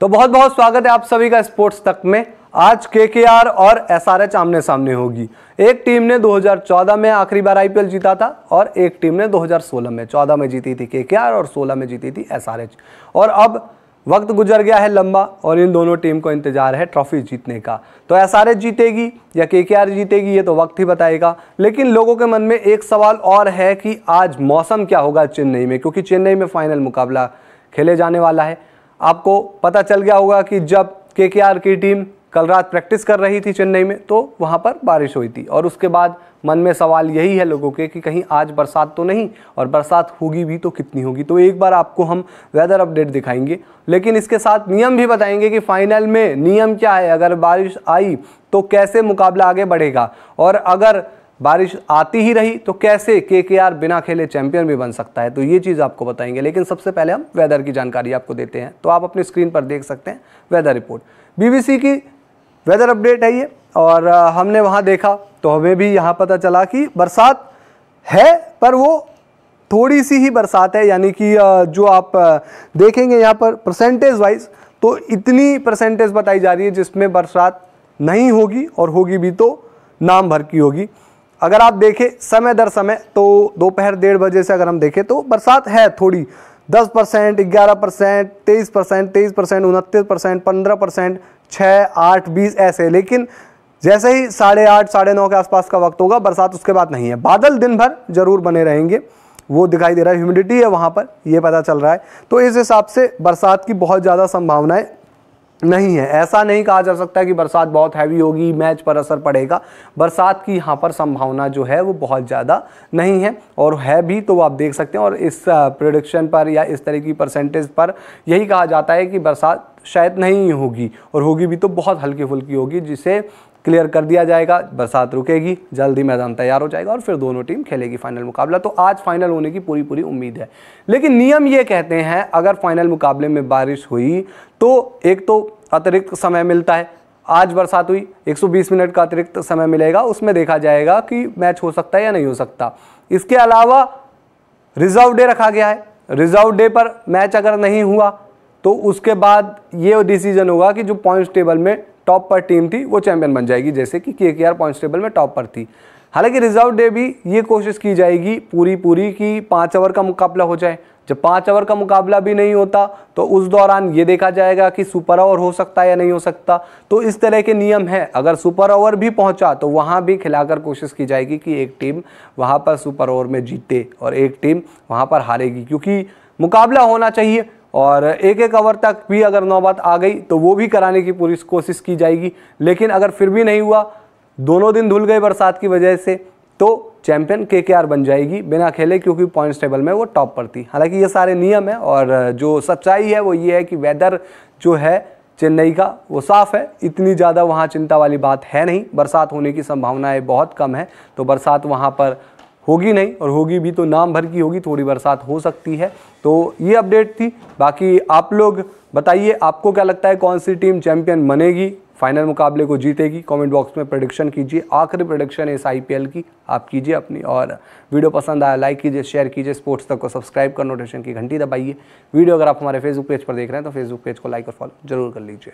तो बहुत बहुत स्वागत है आप सभी का स्पोर्ट्स तक में। आज केकेआर और एसआरएच आमने सामने होगी। एक टीम ने 2014 में आखिरी बार आईपीएल जीता था और एक टीम ने 2016 में, 14 में जीती थी केकेआर और 16 में जीती थी एसआरएच। और अब वक्त गुजर गया है लंबा और इन दोनों टीम को इंतजार है ट्रॉफी जीतने का। तो एसआरएच जीतेगी या केकेआर जीतेगी ये तो वक्त ही बताएगा। लेकिन लोगों के मन में एक सवाल और है कि आज मौसम क्या होगा चेन्नई में, क्योंकि चेन्नई में फाइनल मुकाबला खेले जाने वाला है। आपको पता चल गया होगा कि जब केकेआर की टीम कल रात प्रैक्टिस कर रही थी चेन्नई में तो वहाँ पर बारिश हुई थी और उसके बाद मन में सवाल यही है लोगों के कि कहीं आज बरसात तो नहीं, और बरसात होगी भी तो कितनी होगी। तो एक बार आपको हम वेदर अपडेट दिखाएंगे, लेकिन इसके साथ नियम भी बताएंगे कि फाइनल में नियम क्या है, अगर बारिश आई तो कैसे मुकाबला आगे बढ़ेगा, और अगर बारिश आती ही रही तो कैसे केकेआर बिना खेले चैंपियन भी बन सकता है। तो ये चीज़ आपको बताएंगे, लेकिन सबसे पहले हम वेदर की जानकारी आपको देते हैं। तो आप अपनी स्क्रीन पर देख सकते हैं वेदर रिपोर्ट, बीबीसी की वेदर अपडेट है ये। और हमने वहाँ देखा तो हमें भी यहाँ पता चला कि बरसात है, पर वो थोड़ी सी ही बरसात है, यानी कि जो आप देखेंगे यहाँ पर परसेंटेज वाइज तो इतनी परसेंटेज बताई जा रही है जिसमें बरसात नहीं होगी, और होगी भी तो नाम भर की होगी। अगर आप देखें समय दर समय तो दोपहर 1:30 बजे से अगर हम देखें तो बरसात है थोड़ी, 10%, 11%, 23%, 23%, 29%, 15%, 6, 8, 20 ऐसे। लेकिन जैसे ही 8:30, 9:30 के आसपास का वक्त होगा बरसात उसके बाद नहीं है। बादल दिन भर जरूर बने रहेंगे, वो दिखाई दे रहा है, ह्यूमिडिटी है वहाँ पर, ये पता चल रहा है। तो इस हिसाब से बरसात की बहुत ज़्यादा संभावनाएं नहीं है। ऐसा नहीं कहा जा सकता कि बरसात बहुत हैवी होगी, मैच पर असर पड़ेगा। बरसात की यहाँ पर संभावना जो है वो बहुत ज़्यादा नहीं है, और है भी तो आप देख सकते हैं। और इस प्रेडिक्शन पर या इस तरह की परसेंटेज पर यही कहा जाता है कि बरसात शायद नहीं होगी, और होगी भी तो बहुत हल्की फुल्की होगी, जिसे क्लियर कर दिया जाएगा। बरसात रुकेगी, जल्दी मैदान तैयार हो जाएगा और फिर दोनों टीम खेलेगी फाइनल मुकाबला। तो आज फाइनल होने की पूरी उम्मीद है। लेकिन नियम ये कहते हैं अगर फाइनल मुकाबले में बारिश हुई तो एक तो अतिरिक्त समय मिलता है। आज बरसात हुई, 120 मिनट का अतिरिक्त समय मिलेगा, उसमें देखा जाएगा कि मैच हो सकता है या नहीं हो सकता। इसके अलावा रिजर्व डे रखा गया है। रिजर्व डे पर मैच अगर नहीं हुआ तो उसके बाद ये डिसीजन होगा कि जो पॉइंट्स टेबल में टॉप पर टीम थी वो चैंपियन बन जाएगी, जैसे कि केकेआर पॉइंट्स टेबल में टॉप पर थी। हालांकि रिजर्व डे भी ये कोशिश की जाएगी पूरी कि 5 ओवर का मुकाबला हो जाए। जब 5 ओवर का मुकाबला भी नहीं होता तो उस दौरान ये देखा जाएगा कि सुपर ओवर हो सकता है या नहीं हो सकता। तो इस तरह के नियम है। अगर सुपर ओवर भी पहुंचा तो वहां भी खिलाकर कोशिश की जाएगी कि एक टीम वहां पर सुपर ओवर में जीते और एक टीम वहां पर हारेगी, क्योंकि मुकाबला होना चाहिए। और एक ओवर तक भी अगर नौबत आ गई तो वो भी कराने की पूरी कोशिश की जाएगी। लेकिन अगर फिर भी नहीं हुआ, दोनों दिन धुल गए बरसात की वजह से, तो चैंपियन केकेआर बन जाएगी बिना खेले, क्योंकि पॉइंट्स टेबल में वो टॉप पर थी। हालांकि ये सारे नियम है, और जो सच्चाई है वो ये है कि वेदर जो है चेन्नई का वो साफ़ है। इतनी ज़्यादा वहाँ चिंता वाली बात है नहीं। बरसात होने की संभावनाएं बहुत कम है, तो बरसात वहाँ पर होगी नहीं, और होगी भी तो नाम भर की होगी, थोड़ी बरसात हो सकती है। तो ये अपडेट थी। बाकी आप लोग बताइए आपको क्या लगता है, कौन सी टीम चैंपियन बनेगी, फाइनल मुकाबले को जीतेगी। कमेंट बॉक्स में प्रेडिक्शन कीजिए। आखिरी प्रेडिक्शन है इस आईपीएल की, आप कीजिए अपनी। और वीडियो पसंद आया लाइक कीजिए, शेयर कीजिए, स्पोर्ट्स तक को सब्सक्राइब कर नोटिफिकेशन की घंटी दबाइए। वीडियो अगर आप हमारे फेसबुक पेज पर देख रहे हैं तो फेसबुक पेज को लाइक और फॉलो जरूर कर लीजिए।